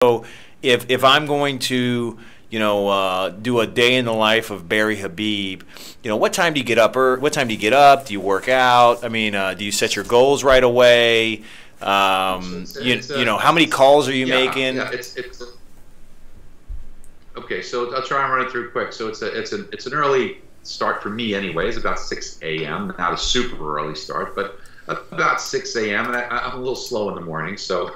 So if I'm going to, do a day in the life of Barry Habib, what time do you get up? Or what time do you get up? Do you work out? I mean, do you set your goals right away? How many calls are you making? Yeah, okay. So I'll try and run it through quick. So it's an early start for me anyway. It's about 6 a.m. Not a super early start, but about 6 a.m. and I'm a little slow in the morning. So,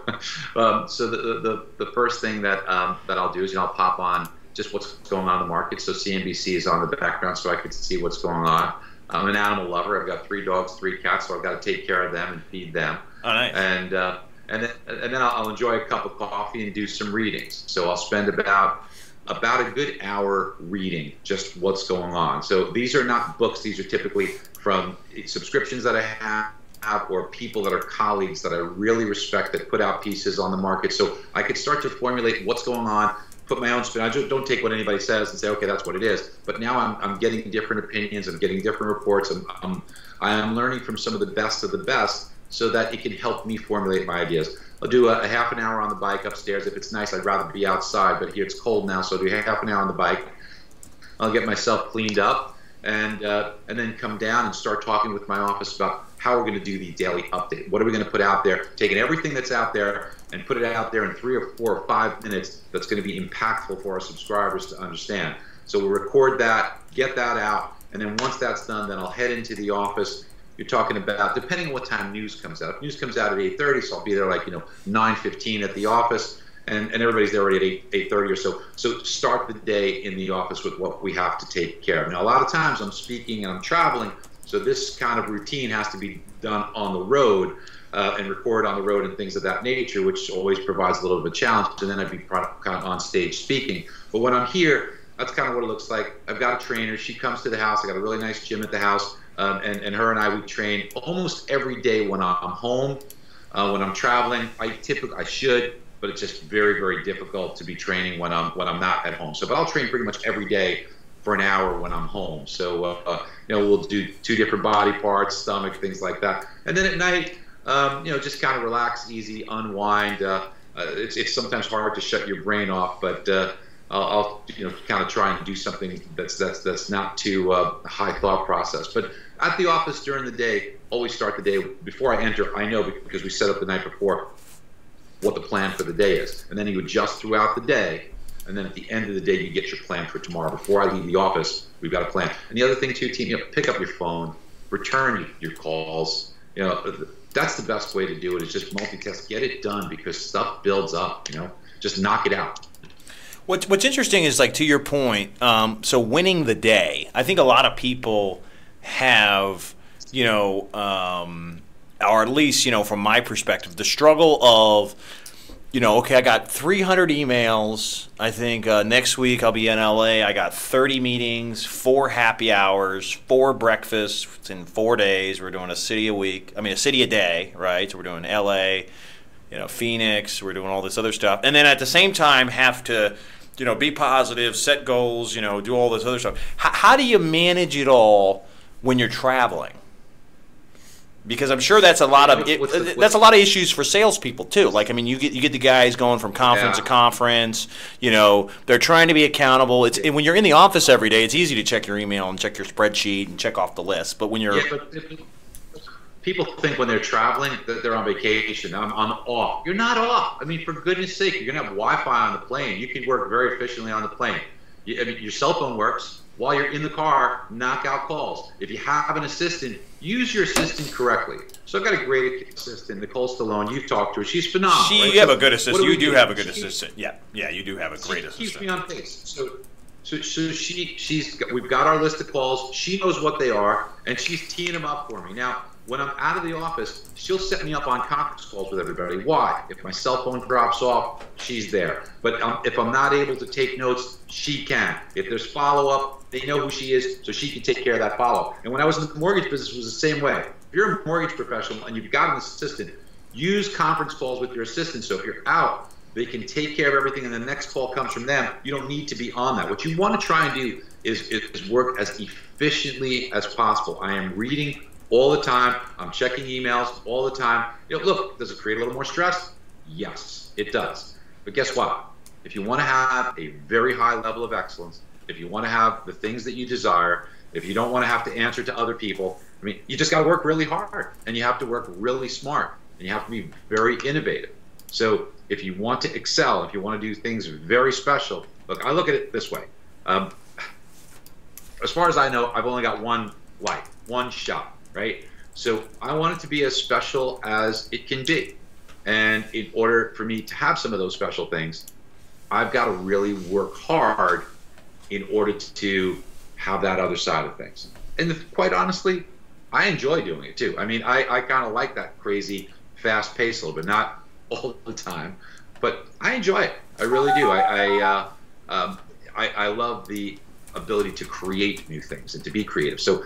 so the first thing that I'll do is I'll pop on just what's going on in the market. So CNBC is on the background, so I can see what's going on. I'm an animal lover. I've got 3 dogs, 3 cats, so I've got to take care of them and feed them. Oh, nice. And then I'll enjoy a cup of coffee and do some readings. So I'll spend about a good hour reading just what's going on. So these are not books. These are typically from subscriptions that I have or people that are colleagues that I really respect that put out pieces on the market. So I could start to formulate what's going on, put my own spin. I just don't take what anybody says and say, okay, that's what it is. But now I'm getting different opinions. I'm getting different reports. I am learning from some of the best so that it can help me formulate my ideas. I'll do a half an hour on the bike upstairs. If it's nice, I'd rather be outside, but here it's cold now, so I'll do half an hour on the bike. I'll get myself cleaned up and then come down and start talking with my office about how we're going to do the daily update. What are we going to put out there? Taking everything that's out there and put it out there in 3 or 4 or 5 minutes that's going to be impactful for our subscribers to understand. So we'll record that, get that out, and then once that's done, then I'll head into the office. You're talking about, depending on what time news comes out. If news comes out at 8:30, so I'll be there like 9:15 at the office, and everybody's there already at 8:30 or so. So start the day in the office with what we have to take care of. Now, a lot of times I'm speaking and I'm traveling, so this kind of routine has to be done on the road and record on the road and things of that nature, which always provides a little bit of a challenge. And then I'd be kind of on stage speaking. But when I'm here, that's kind of what it looks like. I've got a trainer. She comes to the house. I got a really nice gym at the house. And her and I, we train almost every day when I'm home. When I'm traveling, I should, but it's just very, very difficult to be training when I'm not at home. So, but I'll train pretty much every day for an hour when I'm home. So, we'll do 2 different body parts, stomach, things like that. And then at night, just kind of relax, easy, unwind. It's sometimes hard to shut your brain off, but I'll kind of try and do something that's not too high thought process. But at the office during the day, always start the day before I enter. I know because we set up the night before what the plan for the day is, and then you adjust throughout the day. And then at the end of the day, you get your plan for tomorrow. Before I leave the office, we've got a plan. And the other thing too, team, pick up your phone, return your calls. That's the best way to do it. Is just multitask, get it done because stuff builds up. Just knock it out. What's interesting is, like, to your point, so winning the day, I think a lot of people have, or at least, from my perspective, the struggle of, okay, I got 300 emails. I think next week I'll be in LA. I got 30 meetings, 4 happy hours, 4 breakfasts in 4 days. We're doing a city a day, right? So we're doing LA, Phoenix. We're doing all this other stuff. And then at the same time have to, be positive, set goals, do all this other stuff. How do you manage it all when you're traveling? Because I'm sure that's a lot of issues for salespeople too. Like, you get the guys going from conference to conference. They're trying to be accountable. When you're in the office every day, it's easy to check your email and check your spreadsheet and check off the list. But when you're people think when they're traveling that they're on vacation. I'm off. You're not off. For goodness sake, you're gonna have Wi-Fi on the plane. You can work very efficiently on the plane. Your cell phone works. While you're in the car, knock out calls. If you have an assistant, use your assistant correctly. So I've got a great assistant, Nicole Stallone. You've talked to her. She's phenomenal. You have a good assistant. You do have a good assistant. Yeah, you do have a great assistant. She keeps me on pace. So we've got our list of calls. She knows what they are, and she's teeing them up for me. Now, when I'm out of the office, she'll set me up on conference calls with everybody. Why? If my cell phone drops off, she's there. But if I'm not able to take notes, she can. If there's follow-up, they know who she is, so she can take care of that follow-up. And when I was in the mortgage business, it was the same way. If you're a mortgage professional and you've got an assistant, use conference calls with your assistant. So if you're out, they can take care of everything, and the next call comes from them. You don't need to be on that. What you want to try and do is work as efficiently as possible. I am reading all the time. I'm checking emails all the time. Look, does it create a little more stress? Yes, it does. But guess what? If you want to have a very high level of excellence, if you want to have the things that you desire, if you don't want to have to answer to other people, I mean, you just got to work really hard, and you have to work really smart, and you have to be very innovative. So if you want to excel, if you want to do things very special, look, I look at it this way. As far as I know, I've only got one life, one shot, right? So I want it to be as special as it can be. And in order for me to have some of those special things, I've got to really work hard in order to have that other side of things. And quite honestly, I enjoy doing it too. I mean, I kind of like that crazy fast pace a little bit, not all the time, but I enjoy it. I really do. I love the ability to create new things and to be creative. So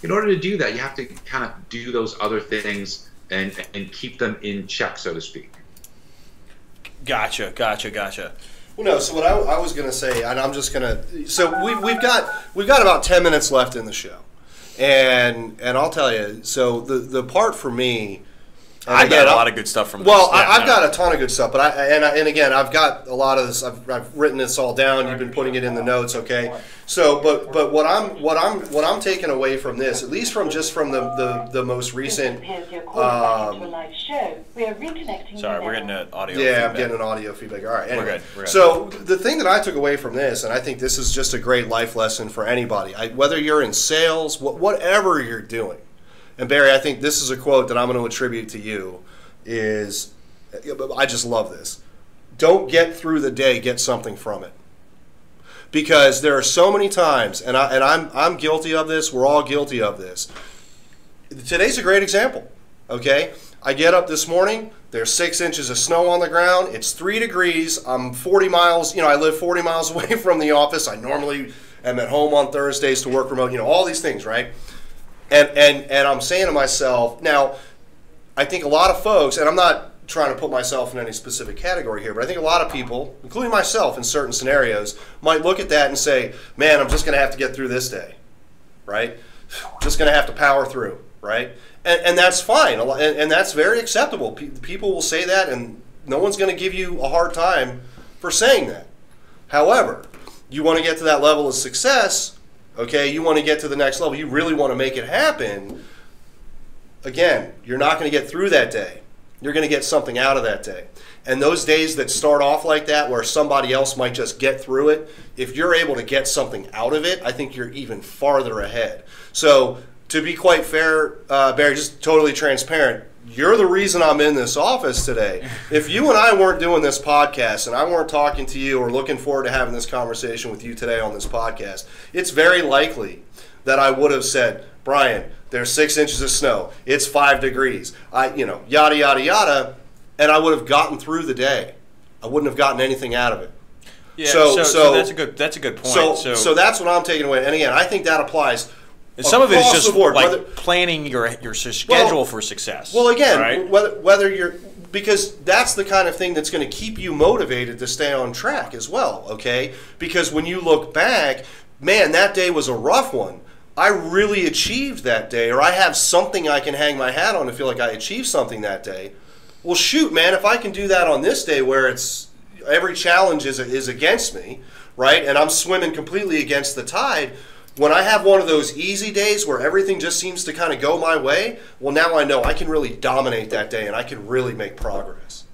in order to do that, you have to kind of do those other things and keep them in check, so to speak. Gotcha. Well, no. So what I was going to say, and I'm just going to. So we've got about 10 minutes left in the show, and I'll tell you. So the part for me. I got a lot of good stuff from this. Well, I've got a ton of good stuff, but and again, I've got a lot of this. I've written this all down. You've been putting it in the notes, okay? So, but what I'm taking away from this, at least from the most recent. Sorry, we're getting an audio. Yeah, feedback. I'm getting an audio feedback. All right, anyway. We're good. So the thing that I took away from this, and I think this is just a great life lesson for anybody, whether you're in sales, whatever you're doing. And Barry, I think this is a quote that I'm going to attribute to you, is, I just love this. Don't get through the day, get something from it. Because there are so many times, and I'm guilty of this, we're all guilty of this. Today's a great example, okay? I get up this morning, there's 6 inches of snow on the ground, it's 3 degrees, I'm 40 miles, I live 40 miles away from the office, I normally am at home on Thursdays to work remote, all these things, right? And I'm saying to myself, now, I think a lot of folks, and I'm not trying to put myself in any specific category here, but I think a lot of people, including myself in certain scenarios, might look at that and say, man, I'm just going to have to get through this day, right? Just going to have to power through, right? And that's fine, and that's very acceptable. People will say that, and no one's going to give you a hard time for saying that. However, you want to get to that level of success. Okay, you want to get to the next level. You really want to make it happen. Again, you're not going to get through that day. You're going to get something out of that day. And those days that start off like that, where somebody else might just get through it, if you're able to get something out of it, I think you're even farther ahead. So to be quite fair, Barry, just totally transparent, you're the reason I'm in this office today. If you and I weren't doing this podcast and I weren't talking to you or looking forward to having this conversation with you today on this podcast, it's very likely that I would have said, Brian, there's 6 inches of snow. It's 5 degrees. Yada, yada, yada. And I would have gotten through the day. I wouldn't have gotten anything out of it. Yeah, so that's a good point. So that's what I'm taking away. And again, I think that applies. And some of it is just board, like planning your schedule for success. Well, again, right? whether you're, because that's the kind of thing that's going to keep you motivated to stay on track as well, okay? Because when you look back, man, that day was a rough one. I really achieved that day, or I have something I can hang my hat on to feel like I achieved something that day. Well, shoot, man, if I can do that on this day where it's every challenge is against me, right, and I'm swimming completely against the tide, when I have one of those easy days where everything just seems to kind of go my way, well, now I know I can really dominate that day and I can really make progress.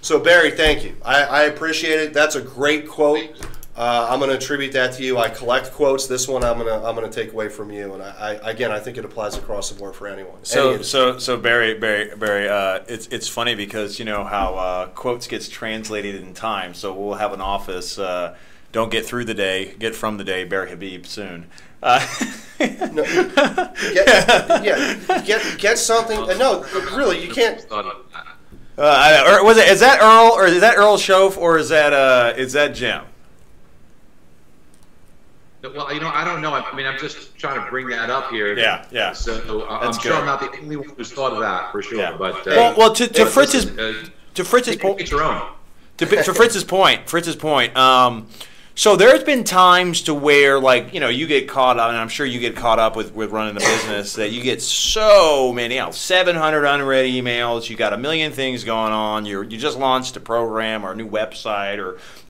So, Barry, thank you. I appreciate it. That's a great quote. I'm going to attribute that to you. I collect quotes. This one I'm going to take away from you. And I think it applies across the board for anyone. So Barry, it's funny because you know how quotes gets translated in time. So we'll have an office. Don't get through the day, get from the day. Barry Habib soon. Get something. No, really, you can't. Or is that Earl, or is that Earl Schoaf, or is that Jim? Well, I don't know. I mean, I'm just trying to bring that up here. Yeah. So I'm sure I'm not the only one who's thought of that for sure. Yeah. But well, to Fritz's point. Your own. To Fritz's point. So there's been times to where, like, you know, you get caught up, and I'm sure you get caught up with running the business, that you get so many, 700 unread emails, you got a million things going on, you just launched a program or a new website or